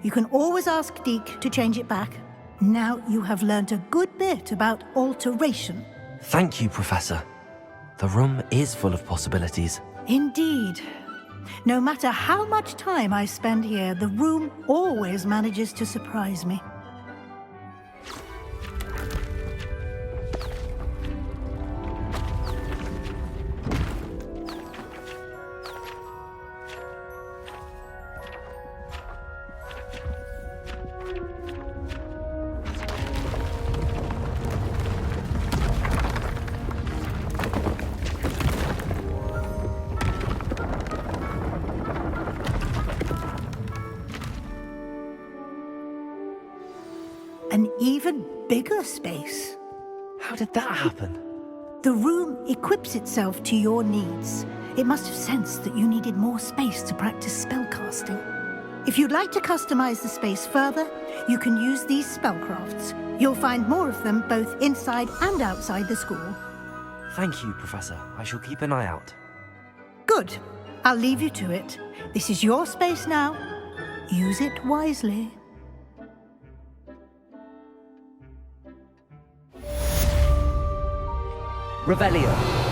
You can always ask Deke to change it back. Now you have learnt a good bit about alteration. Thank you, Professor. The room is full of possibilities. Indeed. No matter how much time I spend here, the room always manages to surprise me. An even bigger space. How did that happen? The room equips itself to your needs. It must have sensed that you needed more space to practice spellcasting. If you'd like to customize the space further, you can use these spellcrafts. You'll find more of them both inside and outside the school. Thank you, Professor. I shall keep an eye out. Good. I'll leave you to it. This is your space now. Use it wisely. Revelio.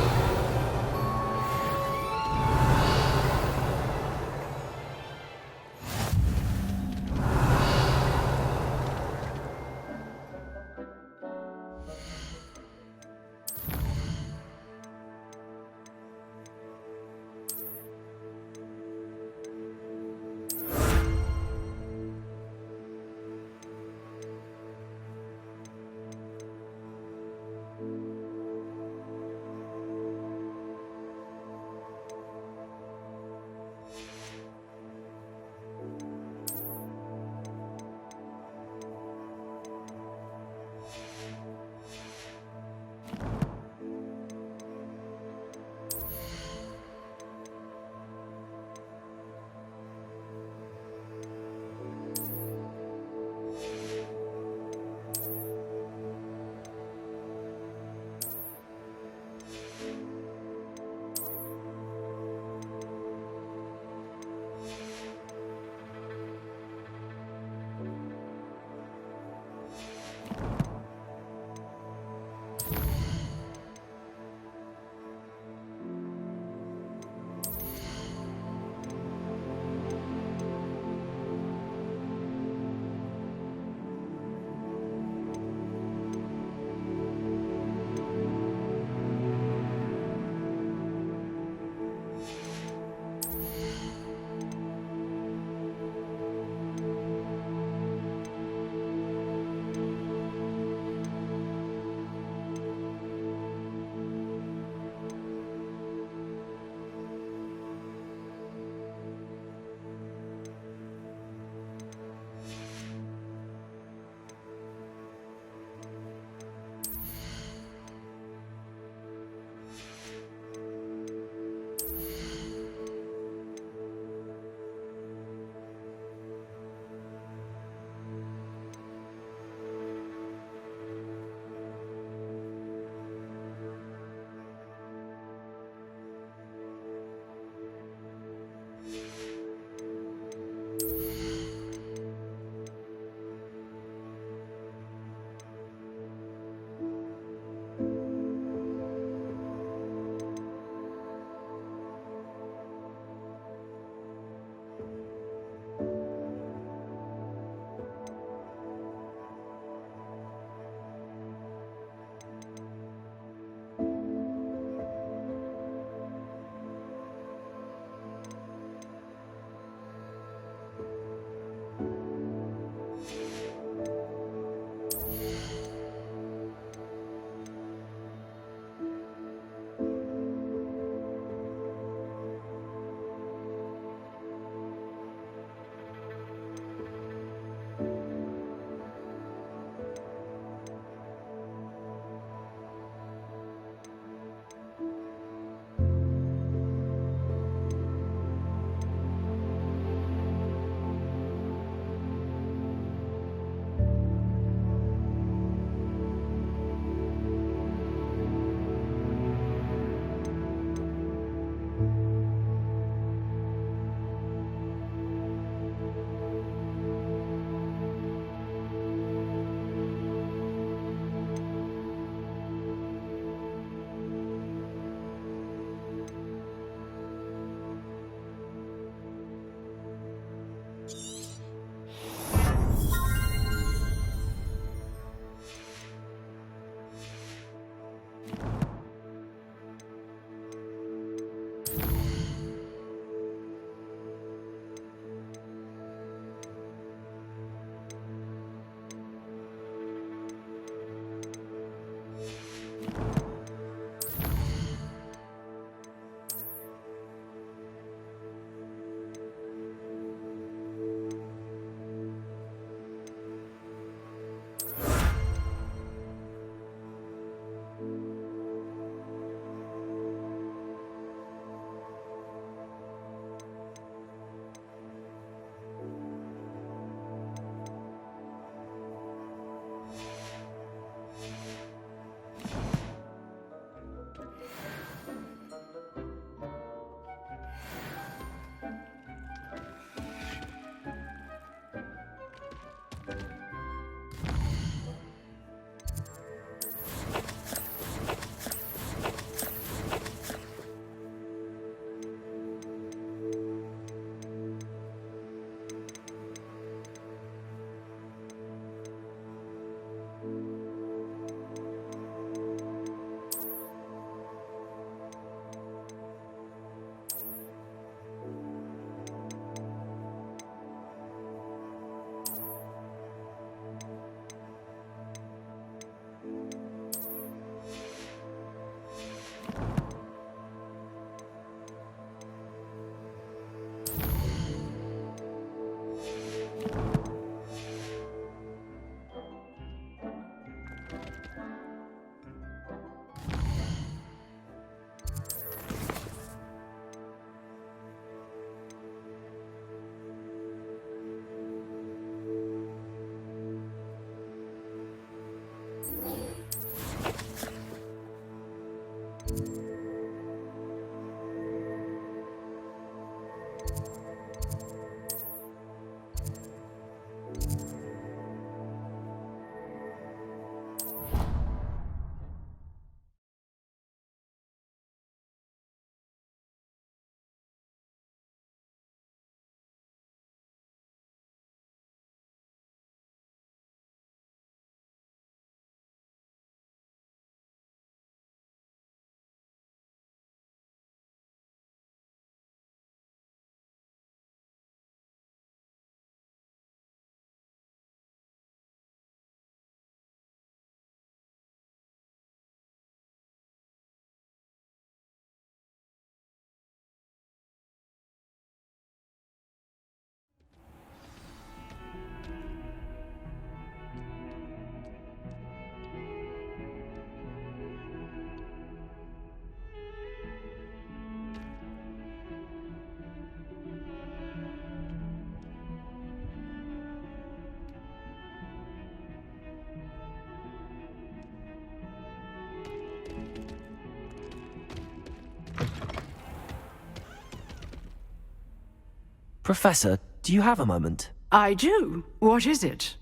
Professor, do you have a moment? I do. What is it?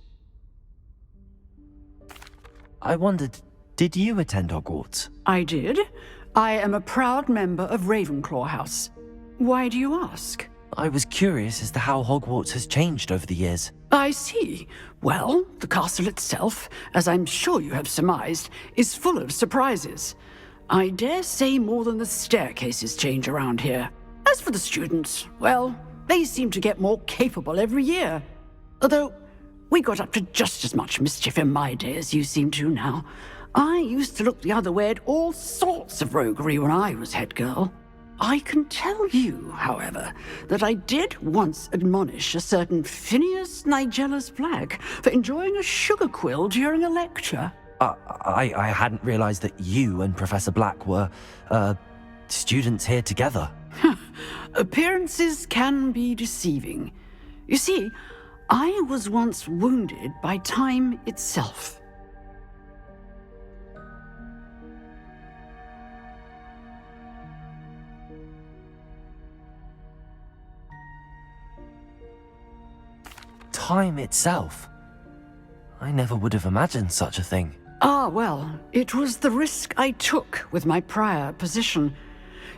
I wondered, did you attend Hogwarts? I did. I am a proud member of Ravenclaw House. Why do you ask? I was curious as to how Hogwarts has changed over the years. I see. Well, the castle itself, as I'm sure you have surmised, is full of surprises. I dare say more than the staircases change around here. As for the students, well, they seem to get more capable every year. Although, we got up to just as much mischief in my day as you seem to now. I used to look the other way at all sorts of roguery when I was head girl. I can tell you, however, that I did once admonish a certain Phineas Nigellus Black for enjoying a sugar quill during a lecture. I hadn't realized that you and Professor Black were, students here together. Appearances can be deceiving. You see, I was once wounded by time itself. Time itself? I never would have imagined such a thing. Ah, well, it was the risk I took with my prior position.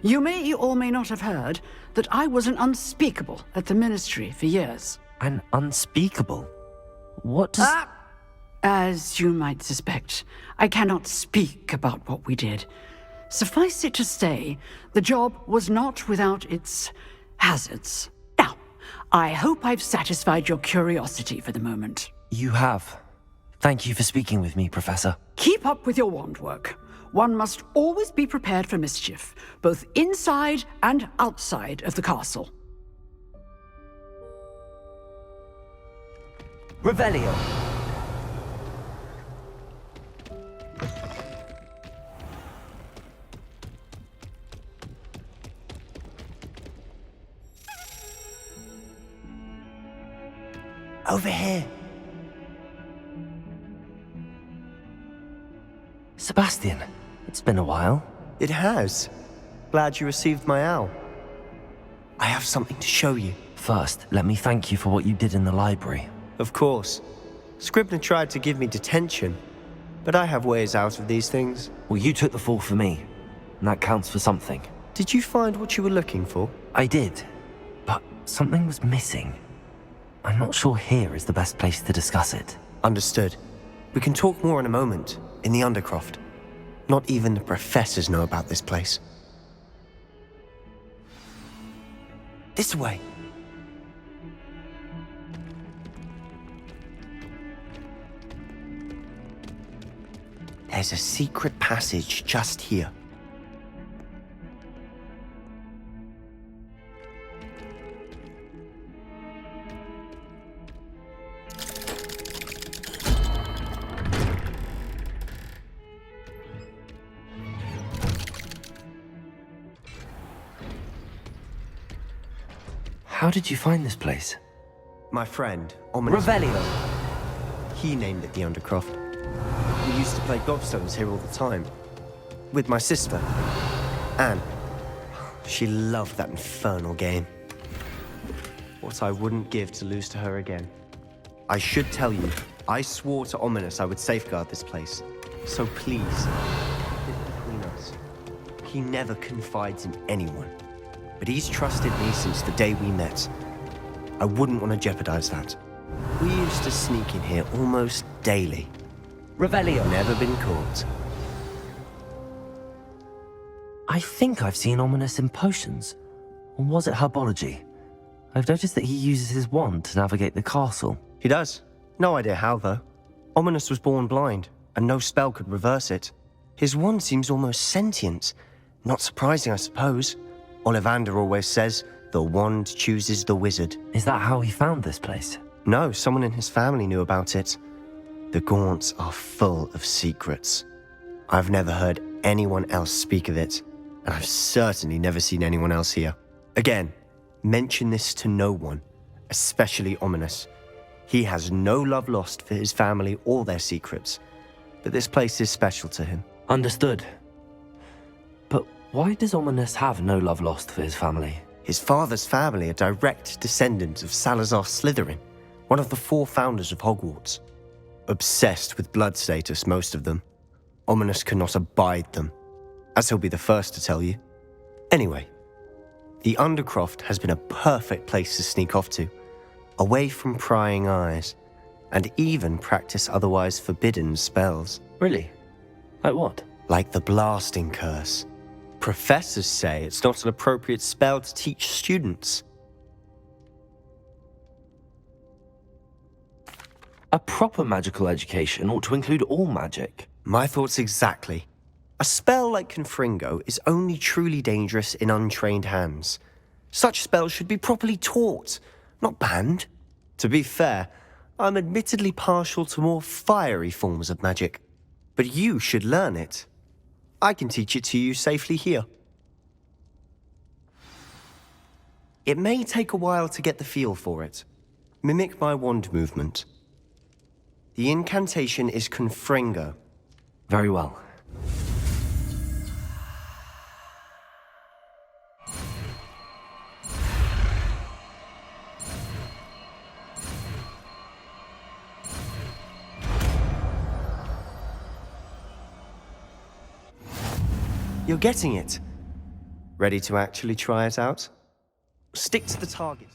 You may or may not have heard that I was an unspeakable at the Ministry for years. An unspeakable? What does... As you might suspect, I cannot speak about what we did. Suffice it to say, the job was not without its hazards. Now, I hope I've satisfied your curiosity for the moment. You have. Thank you for speaking with me, Professor. Keep up with your wand work. One must always be prepared for mischief, both inside and outside of the castle. Revelio. Over here. Sebastian, it's been a while. It has. Glad you received my owl. I have something to show you. First, let me thank you for what you did in the library. Of course. Scribner tried to give me detention, but I have ways out of these things. Well, you took the fall for me, and that counts for something. Did you find what you were looking for? I did, but something was missing. I'm not sure here is the best place to discuss it. Understood. We can talk more in a moment, in the Undercroft. Not even the professors know about this place. This way. There's a secret passage just here. How did you find this place? My friend, Ominous... Revelio! He named it the Undercroft. We used to play gobstones here all the time. With my sister, Anne. She loved that infernal game. What I wouldn't give to lose to her again. I should tell you, I swore to Ominous I would safeguard this place. So please, keep it between us. He never confides in anyone. But he's trusted me since the day we met. I wouldn't want to jeopardize that. We used to sneak in here almost daily. Revelio. Never been caught. I think I've seen Ominous in potions. Or was it herbology? I've noticed that he uses his wand to navigate the castle. He does. No idea how, though. Ominous was born blind, and no spell could reverse it. His wand seems almost sentient. Not surprising, I suppose. Ollivander always says, the wand chooses the wizard. Is that how he found this place? No, someone in his family knew about it. The Gaunts are full of secrets. I've never heard anyone else speak of it, and I've certainly never seen anyone else here. Again, mention this to no one, especially Ominous. He has no love lost for his family or their secrets, but this place is special to him. Understood. But why does Ominous have no love lost for his family? His father's family are direct descendants of Salazar Slytherin, one of the 4 founders of Hogwarts. Obsessed with blood status, most of them. Ominous cannot abide them, as he'll be the first to tell you. Anyway, the Undercroft has been a perfect place to sneak off to, away from prying eyes, and even practice otherwise forbidden spells. Really? Like what? Like the Blasting Curse. Professors say it's not an appropriate spell to teach students. A proper magical education ought to include all magic. My thoughts exactly. A spell like Confringo is only truly dangerous in untrained hands. Such spells should be properly taught, not banned. To be fair, I'm admittedly partial to more fiery forms of magic. But you should learn it. I can teach it to you safely here. It may take a while to get the feel for it. Mimic my wand movement. The incantation is Confringo. Very well. You're getting it. Ready to actually try it out? Stick to the target.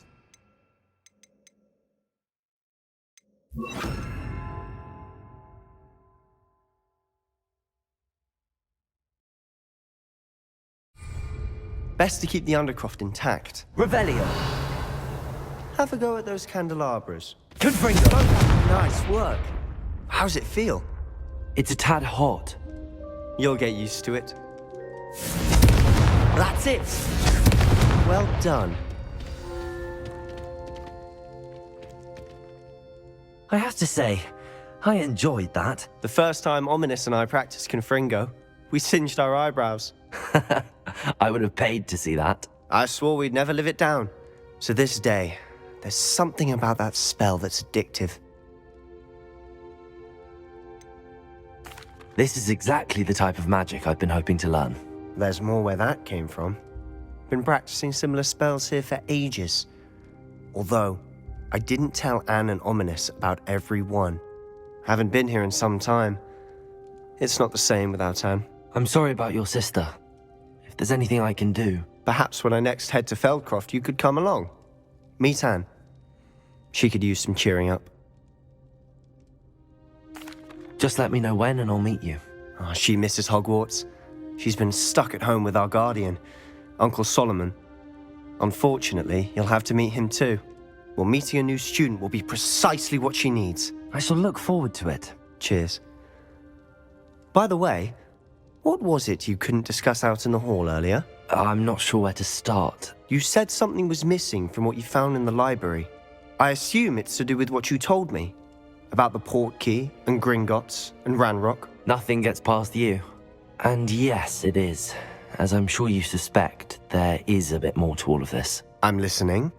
Best to keep the Undercroft intact. Revelio. Have a go at those candelabras. Confringo. Nice work. How's it feel? It's a tad hot. You'll get used to it. That's it. Well done. I have to say, I enjoyed that. The first time Ominous and I practiced Confringo, we singed our eyebrows. I would have paid to see that. I swore we'd never live it down. So this day, there's something about that spell that's addictive. This is exactly the type of magic I've been hoping to learn. There's more where that came from. Been practicing similar spells here for ages. Although, I didn't tell Anne and Ominous about every one. Haven't been here in some time. It's not the same without Anne. I'm sorry about your sister. If there's anything I can do... Perhaps when I next head to Feldcroft, you could come along. Meet Anne. She could use some cheering up. Just let me know when and I'll meet you. Oh, she misses Hogwarts. She's been stuck at home with our guardian, Uncle Solomon. Unfortunately, you'll have to meet him too. Well, meeting a new student will be precisely what she needs. I shall look forward to it. Cheers. By the way, what was it you couldn't discuss out in the hall earlier? I'm not sure where to start. You said something was missing from what you found in the library. I assume it's to do with what you told me. About the Portkey, and Gringotts, and Ranrock. Nothing gets past you. And yes, it is. As I'm sure you suspect, there is a bit more to all of this. I'm listening.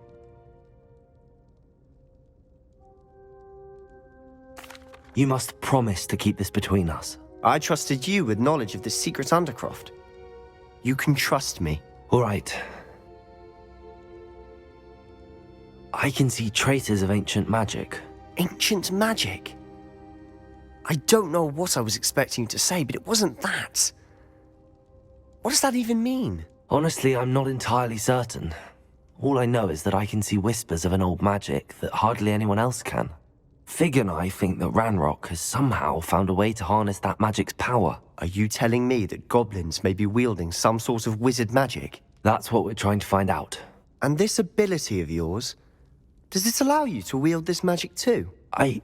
You must promise to keep this between us. I trusted you with knowledge of this secret undercroft. You can trust me. All right. I can see traces of ancient magic. Ancient magic? I don't know what I was expecting you to say, but it wasn't that. What does that even mean? Honestly, I'm not entirely certain. All I know is that I can see whispers of an old magic that hardly anyone else can. Fig and I think that Ranrock has somehow found a way to harness that magic's power. Are you telling me that goblins may be wielding some sort of wizard magic? That's what we're trying to find out. And this ability of yours, does it allow you to wield this magic too? I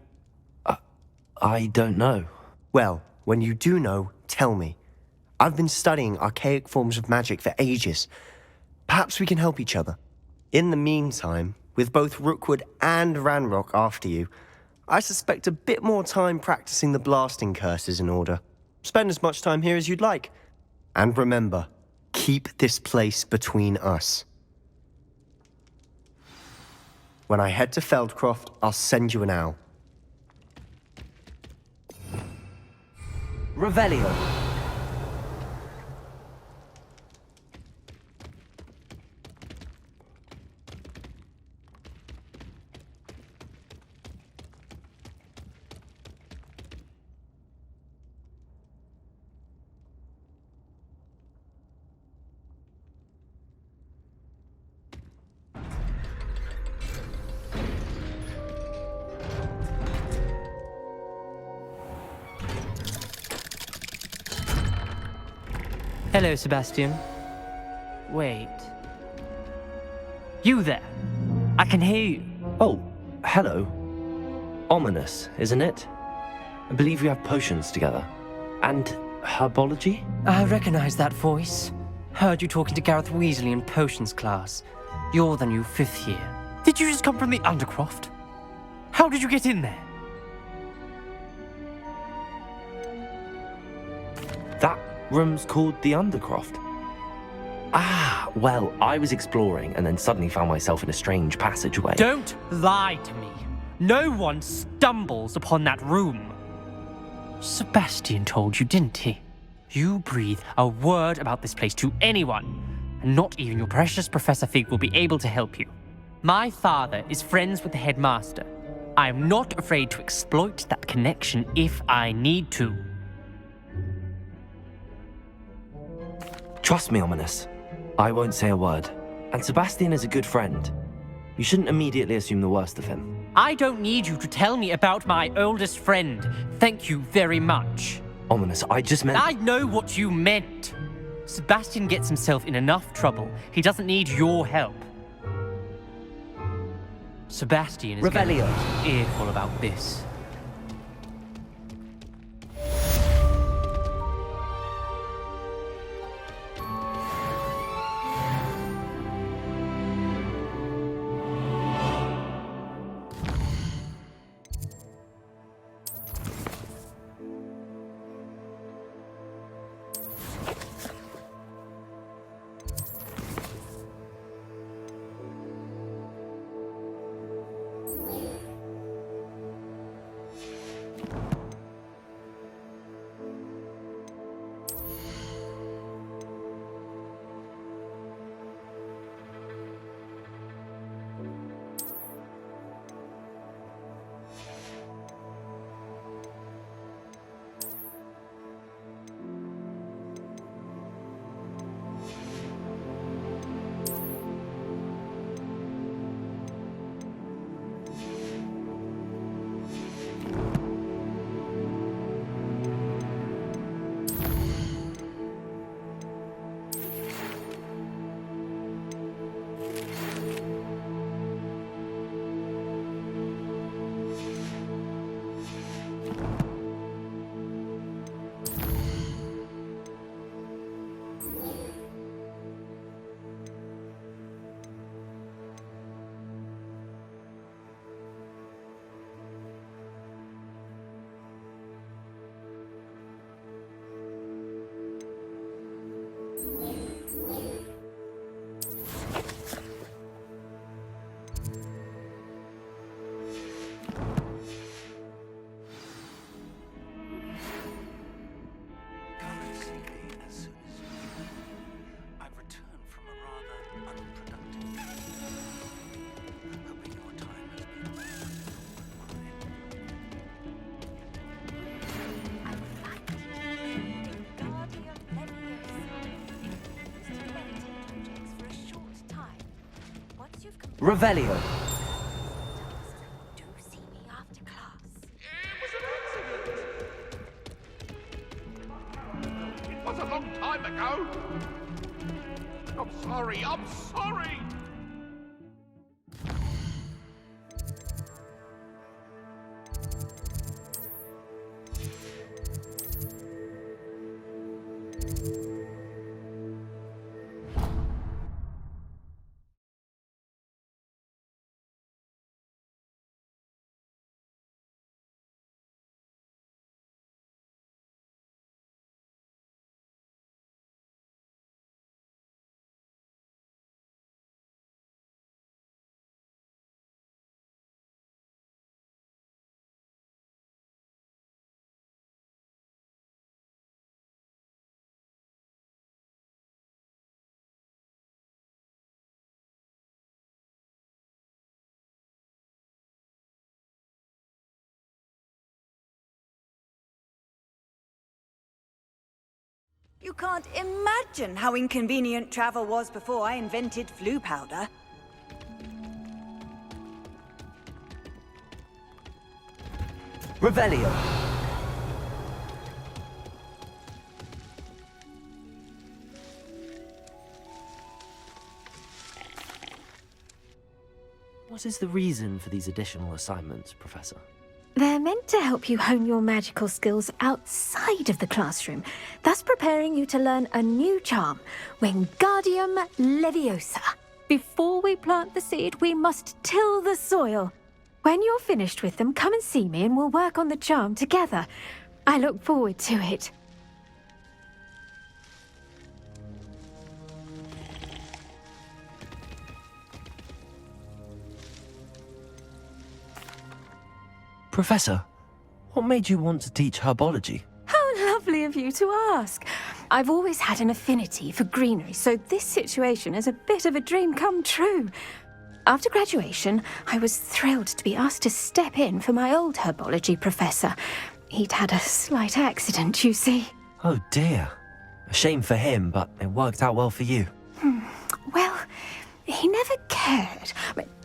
don't know. Well, when you do know, tell me. I've been studying archaic forms of magic for ages. Perhaps we can help each other. In the meantime, with both Rookwood and Ranrock after you, I suspect a bit more time practicing the blasting curse is in order. Spend as much time here as you'd like. And remember, keep this place between us. When I head to Feldcroft, I'll send you an owl. Revelio. Hello, Sebastian. Wait. You there? I can hear you. Oh, hello. Ominous, isn't it? I believe we have potions together. And herbology? I recognize that voice. Heard you talking to Gareth Weasley in potions class. You're the new 5th year. Did you just come from the Undercroft? How did you get in there? That room's called the Undercroft. Ah, well, I was exploring and then suddenly found myself in a strange passageway. Don't lie to me. No one stumbles upon that room. Sebastian told you, didn't he? You breathe a word about this place to anyone, and not even your precious Professor Fig will be able to help you. My father is friends with the headmaster. I am not afraid to exploit that connection if I need to. Trust me, Ominous. I won't say a word. And Sebastian is a good friend. You shouldn't immediately assume the worst of him. I don't need you to tell me about my oldest friend. Thank you very much. Ominous, I just meant... I know what you meant. Sebastian gets himself in enough trouble. He doesn't need your help. Sebastian is going to be earful about this. Revelio. Do see me after class. It was a long time ago. I'm sorry, I'm sorry. You can't imagine how inconvenient travel was before I invented flu powder. Revelio. What is the reason for these additional assignments, Professor? They're meant to help you hone your magical skills outside of the classroom, thus preparing you to learn a new charm, Wingardium Leviosa. Before we plant the seed, we must till the soil. When you're finished with them, come and see me and we'll work on the charm together. I look forward to it. Professor, what made you want to teach herbology? How lovely of you to ask. I've always had an affinity for greenery, so this situation is a bit of a dream come true. After graduation, I was thrilled to be asked to step in for my old herbology professor. He'd had a slight accident, you see. Oh dear. A shame for him, but it worked out well for you. Well, he never cared,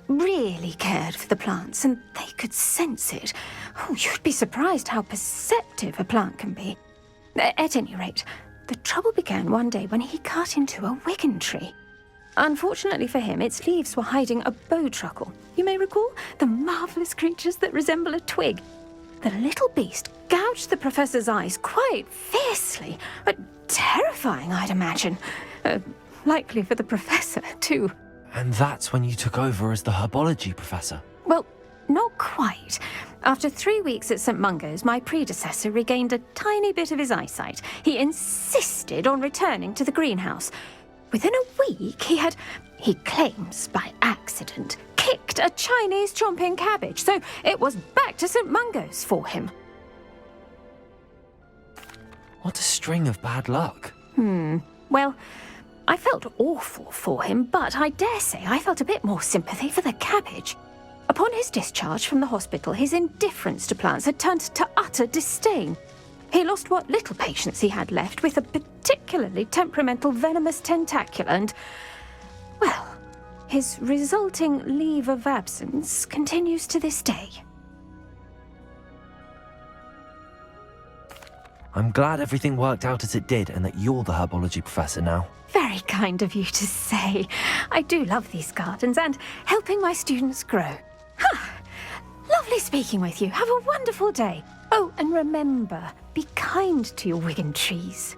really cared for the plants, and they could sense it. Oh, you'd be surprised how perceptive a plant can be. At any rate, the trouble began one day when he cut into a wigan tree. Unfortunately for him, its leaves were hiding a bowtruckle. You may recall the marvellous creatures that resemble a twig. The little beast gouged the professor's eyes quite fiercely, but terrifying, I'd imagine. Likely for the professor, too. And that's when you took over as the herbology professor? Well, not quite. After 3 weeks at St. Mungo's, my predecessor regained a tiny bit of his eyesight. He insisted on returning to the greenhouse. Within a week, he claims by accident, kicked a Chinese chomping cabbage, so it was back to St. Mungo's for him. What a string of bad luck. Well, I felt awful for him, but I dare say I felt a bit more sympathy for the cabbage. Upon his discharge from the hospital, his indifference to plants had turned to utter disdain. He lost what little patience he had left with a particularly temperamental venomous tentacula and, well, his resulting leave of absence continues to this day. I'm glad everything worked out as it did and that you're the herbology professor now. Very kind of you to say. I do love these gardens and helping my students grow. Lovely speaking with you. Have a wonderful day. Oh, and remember, be kind to your wigan trees.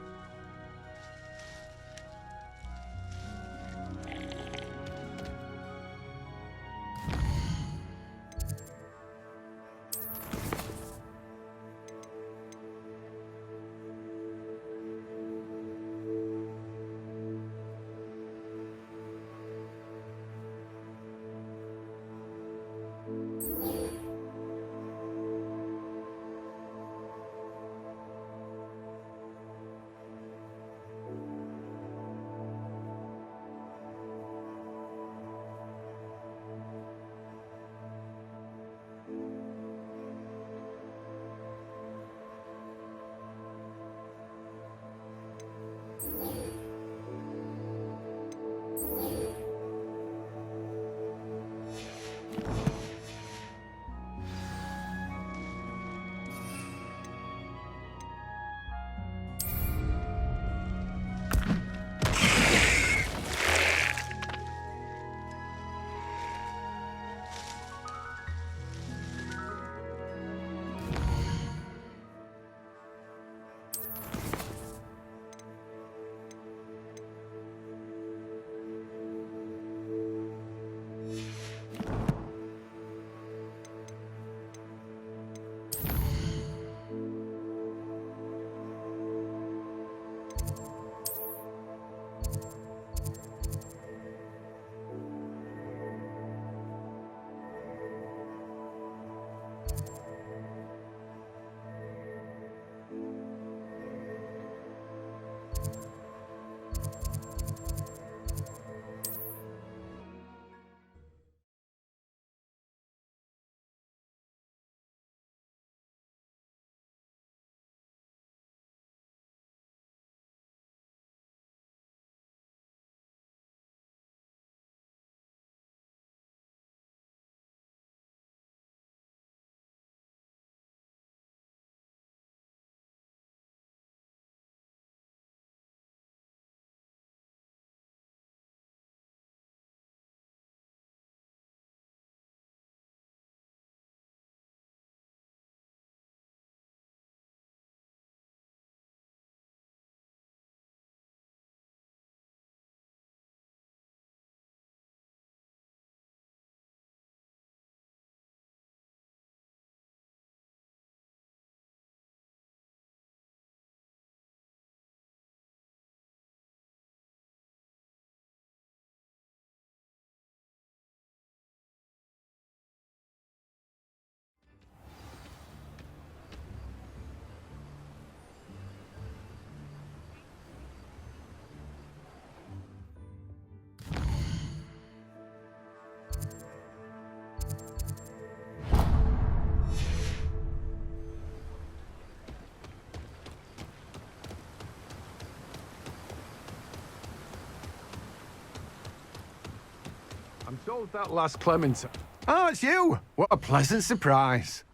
I'm told that last Clementine... Oh, it's you! What a pleasant surprise.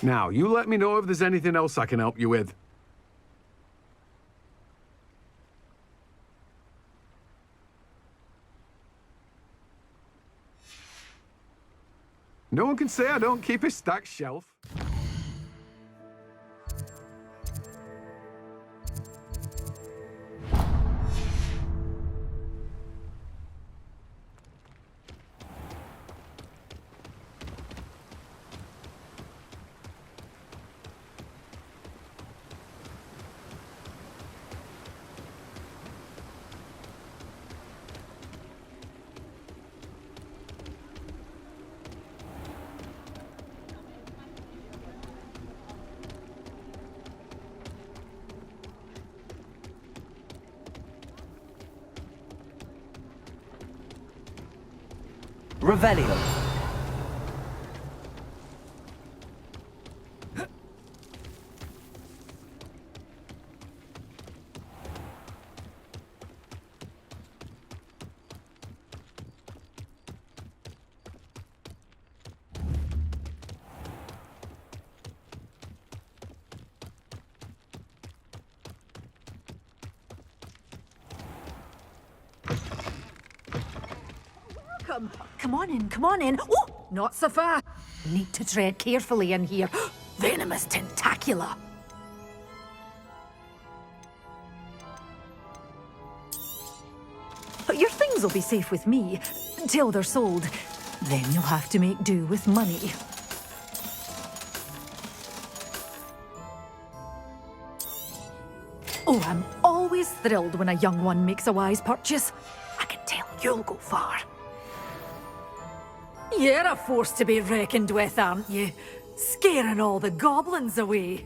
Now, you let me know if there's anything else I can help you with. No one can say I don't keep a stacked shelf. Revelio. Come on in, come on in. Oh, not so far. Need to tread carefully in here. Venomous tentacula. Your things will be safe with me until they're sold. Then you'll have to make do with money. Oh, I'm always thrilled when a young one makes a wise purchase. I can tell you'll go far. You're a force to be reckoned with, aren't you? Scaring all the goblins away.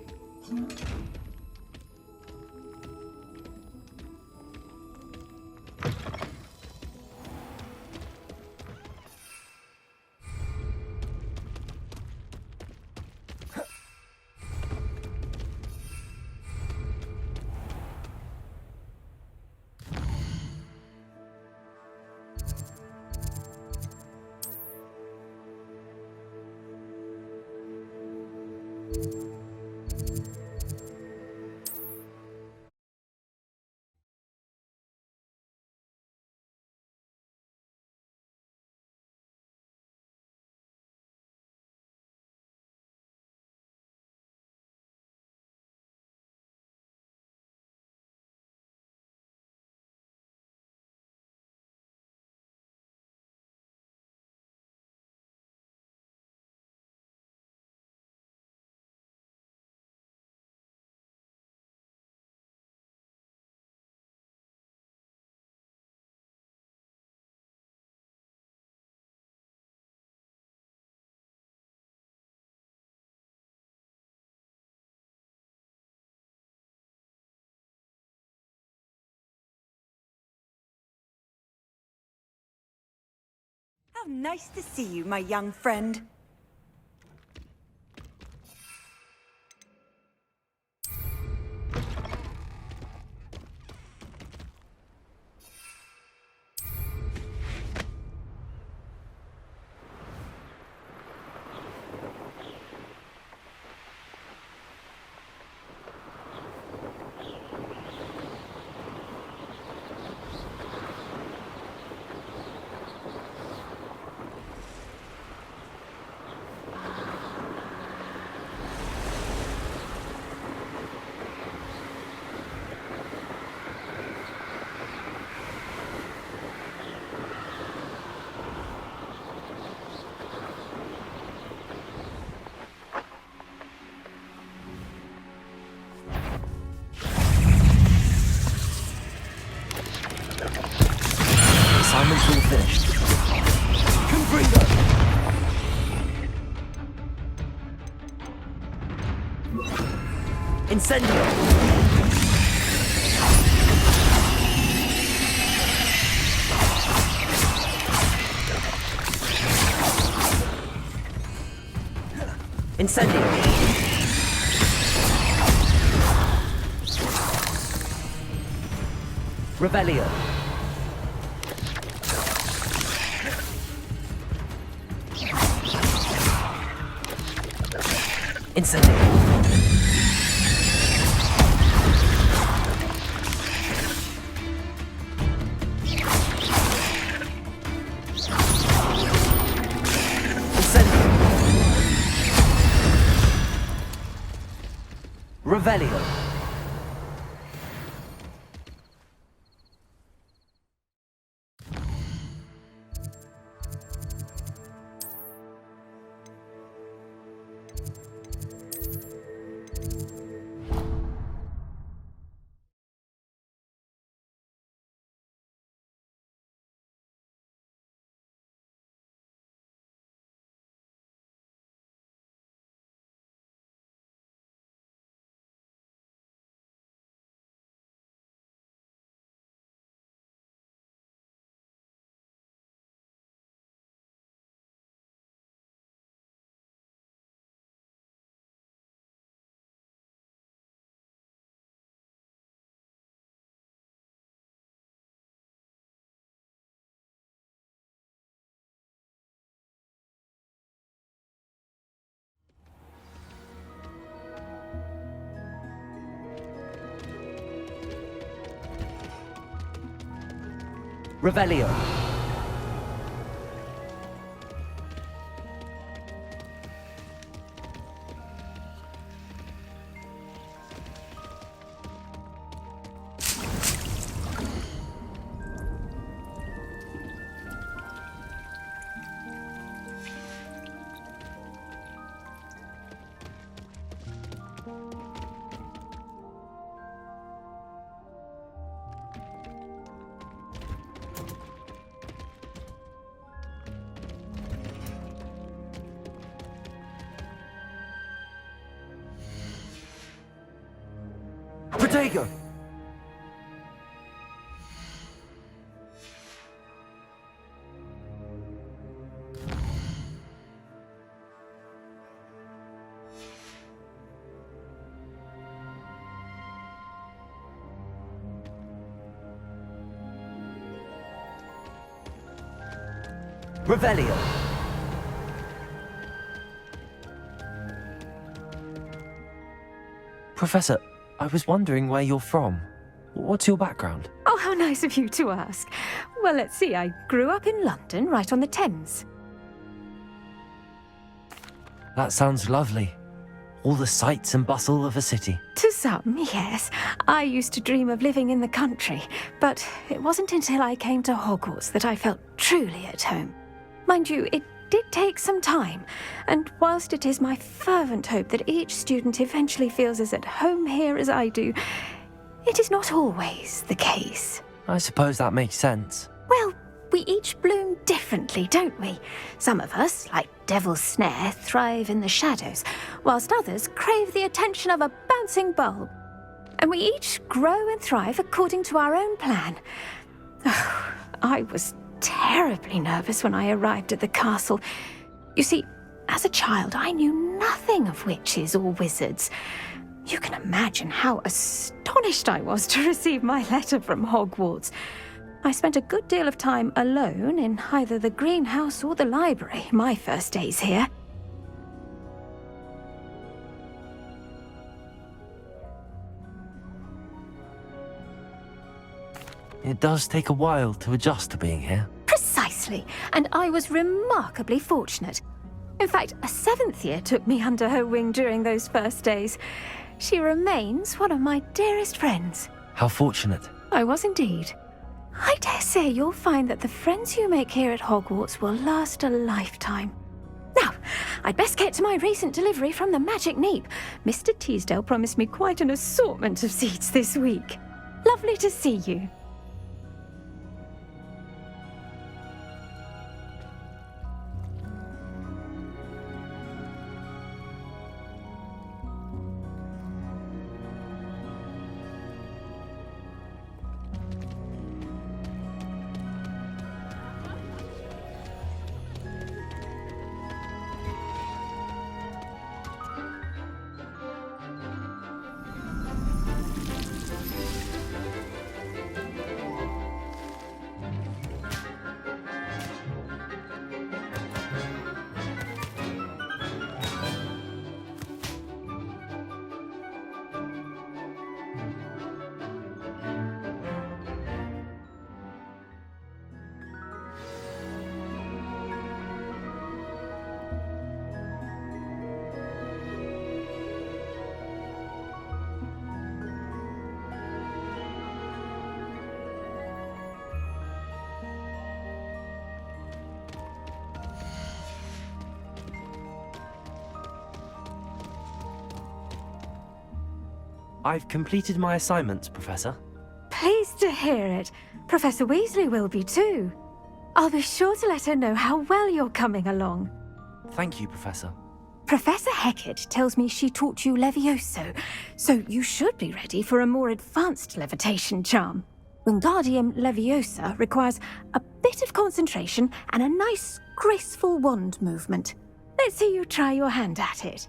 How nice to see you, my young friend. Assignment's all finished. Confringo! Incendio! Incendio! Revelio! Incendio! Revelio. Revelio. Protego! Revelio. Professor, I was wondering where you're from. What's your background? Oh, how nice of you to ask. Well, let's see. I grew up in London, right on the Thames. That sounds lovely. All the sights and bustle of a city. To some, yes. I used to dream of living in the country, but it wasn't until I came to Hogwarts that I felt truly at home. Mind you, it did take some time, and whilst it is my fervent hope that each student eventually feels as at home here as I do, it is not always the case. I suppose that makes sense. Well, we each bloom differently, don't we? Some of us, like Devil's Snare, thrive in the shadows, whilst others crave the attention of a bouncing bulb. And we each grow and thrive according to our own plan. Oh, I was terribly nervous when I arrived at the castle. You see, as a child, I knew nothing of witches or wizards. You can imagine how astonished I was to receive my letter from Hogwarts. I spent a good deal of time alone in either the greenhouse or the library my first days here. It does take a while to adjust to being here. Precisely, and I was remarkably fortunate. In fact, a 7th year took me under her wing during those first days. She remains one of my dearest friends. How fortunate. I was indeed. I dare say you'll find that the friends you make here at Hogwarts will last a lifetime. Now, I'd best get to my recent delivery from the Magic Neep. Mr. Teasdale promised me quite an assortment of seeds this week. Lovely to see you. I've completed my assignments, Professor. Pleased to hear it. Professor Weasley will be too. I'll be sure to let her know how well you're coming along. Thank you, Professor. Professor Hecat tells me she taught you Levioso, so you should be ready for a more advanced levitation charm. Wingardium Leviosa requires a bit of concentration and a nice, graceful wand movement. Let's see you try your hand at it.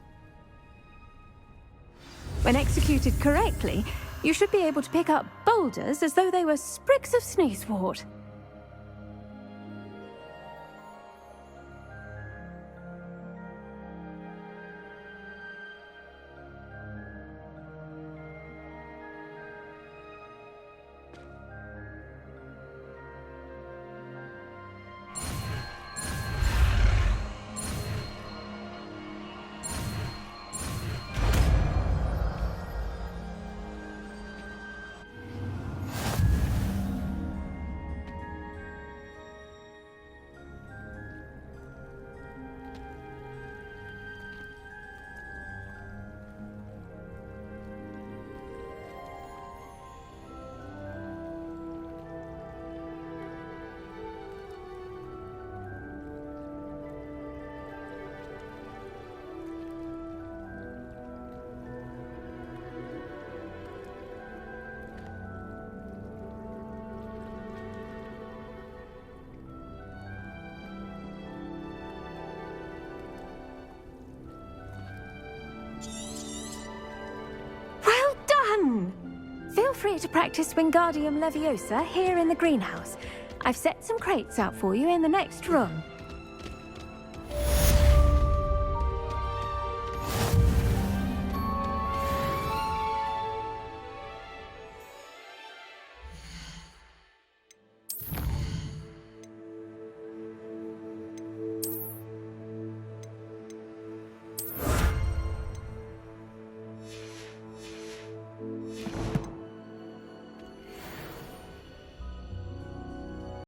When executed correctly, you should be able to pick up boulders as though they were sprigs of sneezewort. Feel free to practice Wingardium Leviosa here in the greenhouse. I've set some crates out for you in the next room.